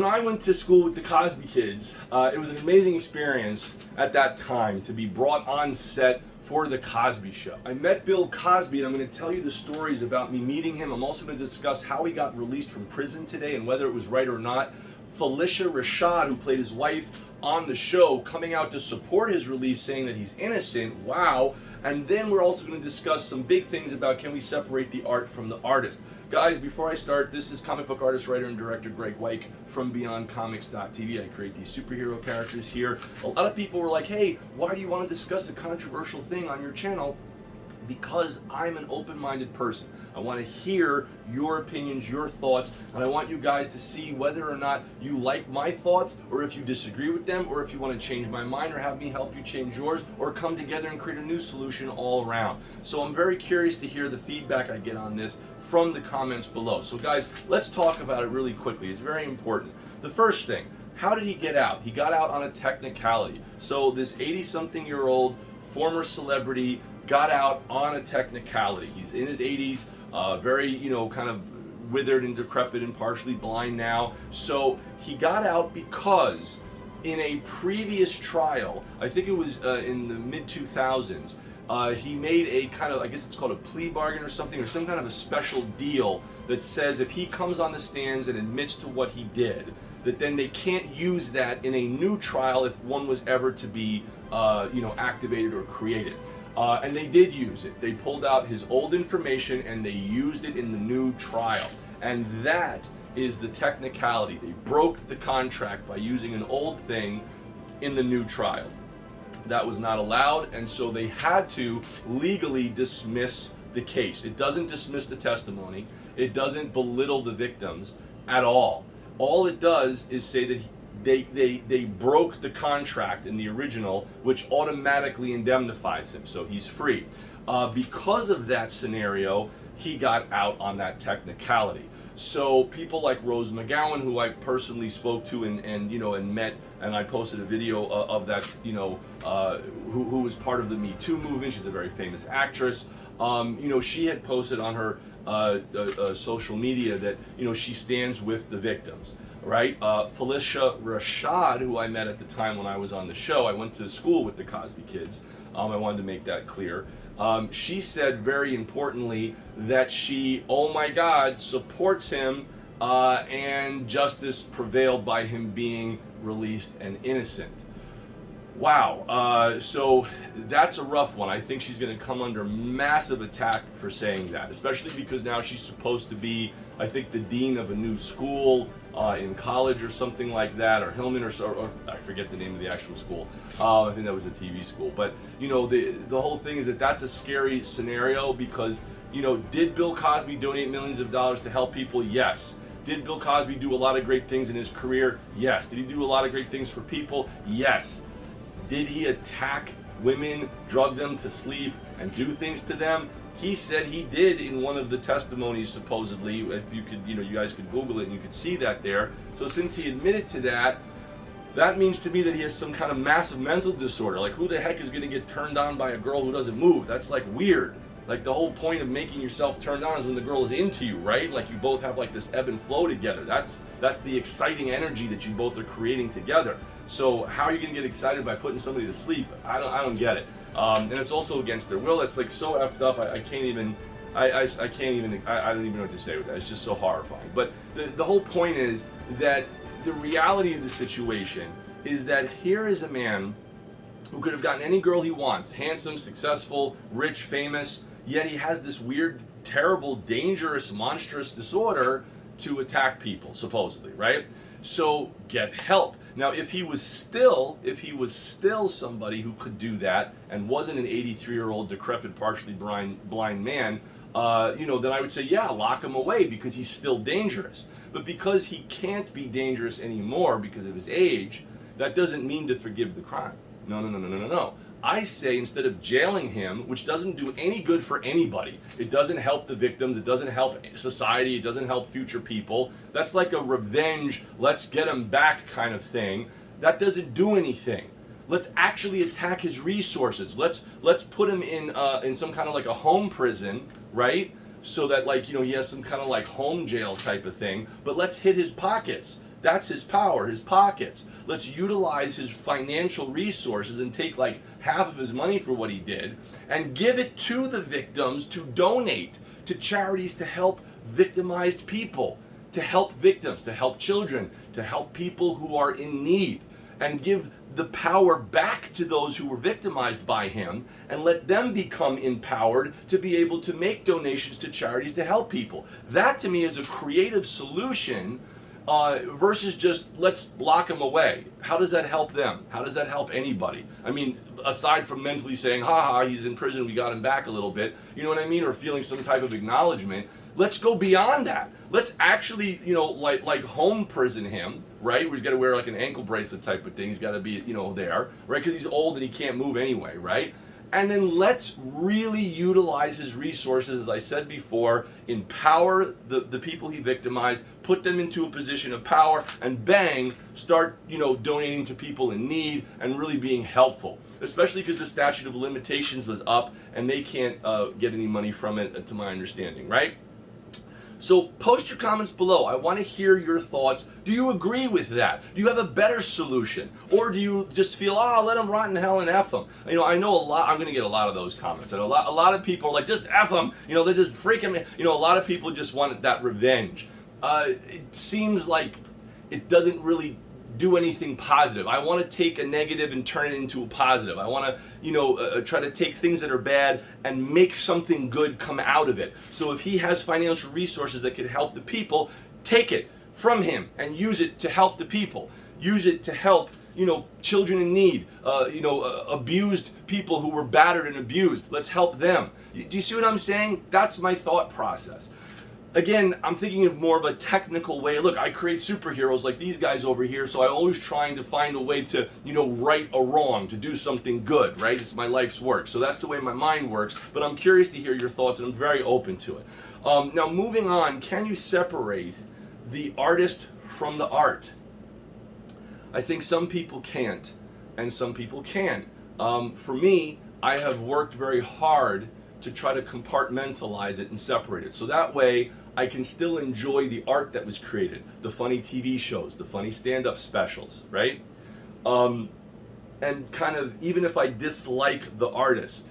When I went to school with the Cosby kids, it was an amazing experience at that time to be brought on set for the Cosby Show. I met Bill Cosby, and I'm going to tell you the stories about me meeting him. I'm also going to discuss how he got released from prison today and whether it was right or not. Phylicia Rashad, who played his wife on the show, coming out to support his release, saying that he's innocent. Wow. And then we're also going to discuss some big things about can we separate the art from the artist. Guys, before I start, this is comic book artist, writer, and director Graig Weich from BeyondComics.tv. I create these superhero characters here. A lot of people were like, hey, why do you want to discuss a controversial thing on your channel? Because I'm an open-minded person. I want to hear your opinions, your thoughts, and I want you guys to see whether or not you like my thoughts, or if you disagree with them, or if you want to change my mind, or have me help you change yours, or come together and create a new solution all around. So I'm very curious to hear the feedback I get on this from the comments below. So guys, let's talk about it really quickly. It's very important. The first thing, how did he get out? He got out on a technicality. So this 80-something-year-old former celebrity got out on a technicality. He's in his 80s, very, kind of withered and decrepit and partially blind now. So he got out because in a previous trial, I think it was in the mid-2000s, he made a kind of, I guess it's called a plea bargain or something, or some kind of a special deal that says if he comes on the stands and admits to what he did, that then they can't use that in a new trial if one was ever to be, activated or created. And they did use it. They pulled out his old information and they used it in the new trial. And that is the technicality. They broke the contract by using an old thing in the new trial. That was not allowed, and so they had to legally dismiss the case. It doesn't dismiss the testimony. It doesn't belittle the victims at all. All it does is say that they broke the contract in the original, which automatically indemnifies him, so he's free. Because of that scenario, he got out on that technicality. So people like Rose McGowan, who I personally spoke to and met, and I posted a video of that, who was part of the Me Too movement. She's a very famous actress. She had posted on her social media that she stands with the victims. Right? Phylicia Rashad, who I met at the time when I was on the show, I went to school with the Cosby kids. I wanted to make that clear. She said very importantly that she, oh my God, supports him and justice prevailed by him being released and innocent. Wow, so that's a rough one. I think she's going to come under massive attack for saying that, especially because now she's supposed to be, I think, the dean of a new school in college or something like that, or Hillman, or I forget the name of the actual school. I think that was a TV school. But, the whole thing is that that's a scary scenario because, did Bill Cosby donate millions of dollars to help people? Yes. Did Bill Cosby do a lot of great things in his career? Yes. Did he do a lot of great things for people? Yes. Did he attack women, drug them to sleep, and do things to them? He said he did in one of the testimonies, supposedly. If you could, you guys could Google it and you could see that there. So since he admitted to that, that means to me that he has some kind of massive mental disorder. Like, who the heck is going to get turned on by a girl who doesn't move? That's like weird. Like, the whole point of making yourself turned on is when the girl is into you, right? Like, you both have like this ebb and flow together. That's the exciting energy that you both are creating together. So how are you going to get excited by putting somebody to sleep? I don't get it. And it's also against their will. It's like so effed up. I can't even. I don't even know what to say with that. It's just so horrifying. But the whole point is that the reality of the situation is that here is a man who could have gotten any girl he wants, handsome, successful, rich, famous, yet he has this weird, terrible, dangerous, monstrous disorder to attack people, supposedly, right? So get help. Now, if he was still somebody who could do that and wasn't an 83-year-old decrepit, partially blind man, then I would say, yeah, lock him away because he's still dangerous. But because he can't be dangerous anymore because of his age, that doesn't mean to forgive the crime. No. I say instead of jailing him, which doesn't do any good for anybody, it doesn't help the victims, it doesn't help society, it doesn't help future people. That's like a revenge, let's get him back kind of thing. That doesn't do anything. Let's actually attack his resources. Let's put him in some kind of like a home prison, right? So that he has some kind of like home jail type of thing. But let's hit his pockets. That's his power, his pockets. Let's utilize his financial resources and take like half of his money for what he did and give it to the victims to donate to charities to help victimized people, to help victims, to help children, to help people who are in need, and give the power back to those who were victimized by him and let them become empowered to be able to make donations to charities to help people. That to me is a creative solution versus just let's lock them away. How does that help them? How does that help anybody? I mean, aside from mentally saying, haha, he's in prison, we got him back a little bit, you know what I mean? Or feeling some type of acknowledgement. Let's go beyond that. Let's actually, like home prison him, right? Where he's got to wear like an ankle bracelet type of thing. He's got to be, there, right? Because he's old and he can't move anyway, right? And then let's really utilize his resources, as I said before, empower the people he victimized, put them into a position of power, and bang, start, donating to people in need and really being helpful. Especially because the statute of limitations was up and they can't get any money from it, to my understanding, right? So post your comments below. I want to hear your thoughts. Do you agree with that? Do you have a better solution? Or do you just feel, let them rot in hell and F them? I know a lot, I'm going to get a lot of those comments. And a lot of people are like, just F them. They're just freaking, a lot of people just want that revenge. It seems like it doesn't really do anything positive. I want to take a negative and turn it into a positive. I want to, try to take things that are bad and make something good come out of it. So if he has financial resources that could help the people, take it from him and use it to help the people. Use it to help, children in need, abused people who were battered and abused. Let's help them. Do you see what I'm saying? That's my thought process. Again, I'm thinking of more of a technical way. Look, I create superheroes like these guys over here, so I'm always trying to find a way to, right a wrong, to do something good, right? It's my life's work. So that's the way my mind works, but I'm curious to hear your thoughts, and I'm very open to it. Now, moving on, can you separate the artist from the art? I think some people can't, and some people can. For me, I have worked very hard to try to compartmentalize it and separate it. So that way, I can still enjoy the art that was created, the funny TV shows, the funny stand-up specials, right? And kind of, even if I dislike the artist,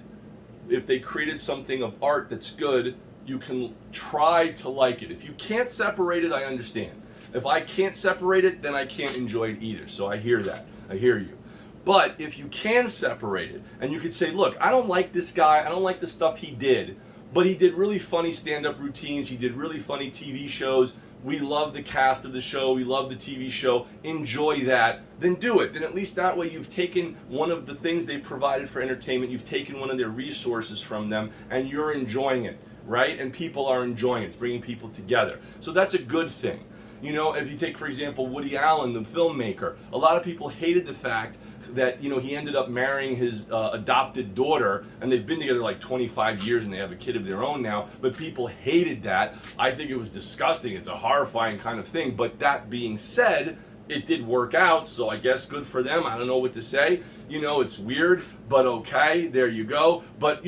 if they created something of art that's good, you can try to like it. If you can't separate it, I understand. If I can't separate it, then I can't enjoy it either. So I hear that. I hear you. But if you can separate it, and you could say, look, I don't like this guy, I don't like the stuff he did, but he did really funny stand-up routines, he did really funny TV shows, we love the cast of the show, we love the TV show, enjoy that, then do it. Then at least that way you've taken one of the things they provided for entertainment, you've taken one of their resources from them, and you're enjoying it, right? And people are enjoying it, it's bringing people together. So that's a good thing. If you take, for example, Woody Allen, the filmmaker, a lot of people hated the fact that he ended up marrying his adopted daughter, and they've been together like 25 years and they have a kid of their own now, but people hated that. I think it was disgusting. It's a horrifying kind of thing. But that being said, it did work out, so I guess good for them. I don't know what to say. It's weird, but okay, there you go. But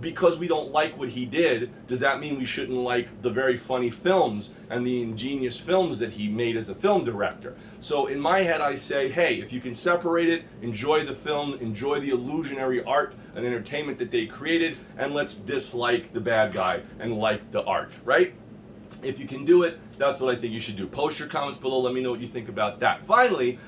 because we don't like what he did, does that mean we shouldn't like the very funny films and the ingenious films that he made as a film director? So in my head I say, hey, if you can separate it, enjoy the film, enjoy the illusionary art and entertainment that they created, and let's dislike the bad guy and like the art, right? If you can do it, that's what I think you should do. Post your comments below, let me know what you think about that. Finally,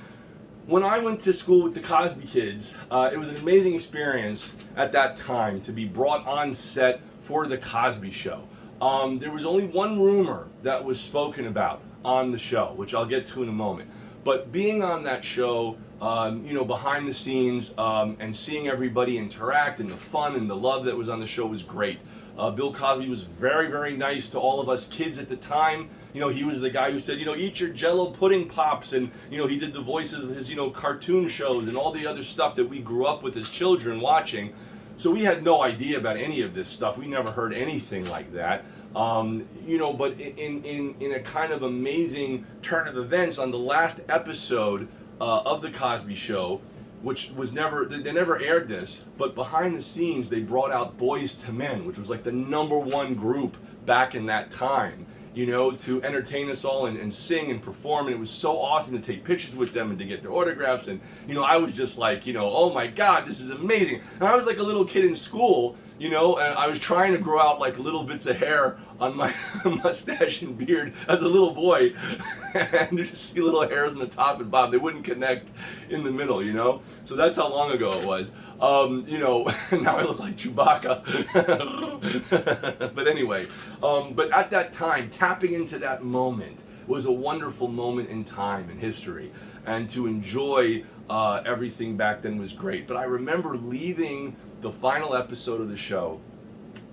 when I went to school with the Cosby kids, it was an amazing experience at that time to be brought on set for the Cosby show. There was only one rumor that was spoken about on the show, which I'll get to in a moment. But being on that show, behind the scenes, and seeing everybody interact and the fun and the love that was on the show was great. Bill Cosby was very, very nice to all of us kids at the time. He was the guy who said, eat your Jell-O pudding pops, and he did the voices of his, cartoon shows and all the other stuff that we grew up with as children watching. So we had no idea about any of this stuff. We never heard anything like that. But in a kind of amazing turn of events, on the last episode of the Cosby Show, which was they never aired this, but behind the scenes they brought out Boys to Men, which was like the #1 group back in that time. to entertain us all and sing and perform. And it was so awesome to take pictures with them and to get their autographs. And, I was just like, oh my God, this is amazing. And I was like a little kid in school, and I was trying to grow out like little bits of hair on my mustache and beard as a little boy. And you just see little hairs on the top and bottom. They wouldn't connect in the middle, So that's how long ago it was. Now I look like Chewbacca. But anyway, but at that time, tapping into that moment was a wonderful moment in time in history. And to enjoy everything back then was great. But I remember leaving the final episode of the show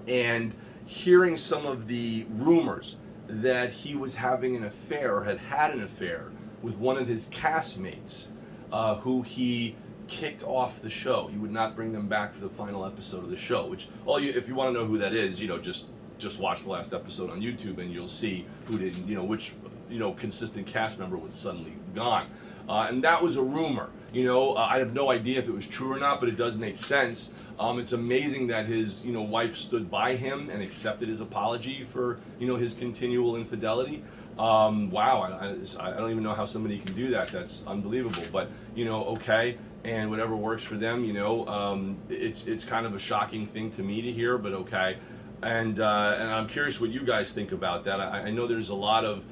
and hearing some of the rumors that he was having an affair, or had had an affair, with one of his castmates, who he kicked off the show. He would not bring them back for the final episode of the show, which if you want to know who that is, just watch the last episode on YouTube and you'll see who didn't, which consistent cast member was suddenly gone. And that was a rumor. I have no idea if it was true or not, but it does make sense. It's amazing that his wife stood by him and accepted his apology for his continual infidelity. Wow, I don't even know how somebody can do that. That's unbelievable. But okay, and whatever works for them. It's kind of a shocking thing to me to hear, but okay. And I'm curious what you guys think about that. I know there's a lot of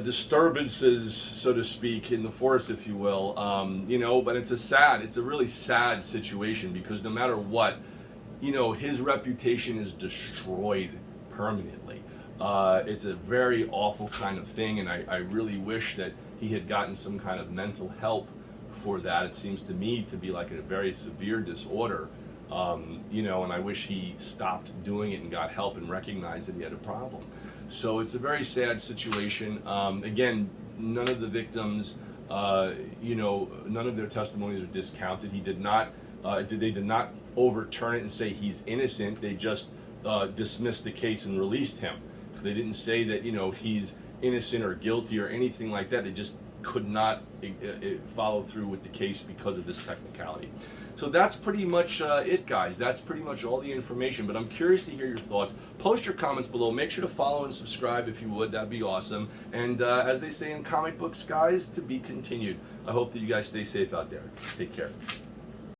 disturbances, so to speak, in the forest, if you will. But it's a really sad situation, because no matter what, his reputation is destroyed permanently. It's a very awful kind of thing, and I really wish that he had gotten some kind of mental help for that. It seems to me to be like a very severe disorder, and I wish he stopped doing it and got help and recognized that he had a problem. So it's a very sad situation. Again, none of the victims, none of their testimonies are discounted. They did not overturn it and say he's innocent. They just dismissed the case and released him. They didn't say that he's innocent or guilty or anything like that. They just could not follow through with the case because of this technicality. So that's pretty much it, guys. That's pretty much all the information, but I'm curious to hear your thoughts. Post your comments below. Make sure to follow and subscribe if you would. That'd be awesome. And as they say in comic books, guys, to be continued. I hope that you guys stay safe out there. Take care.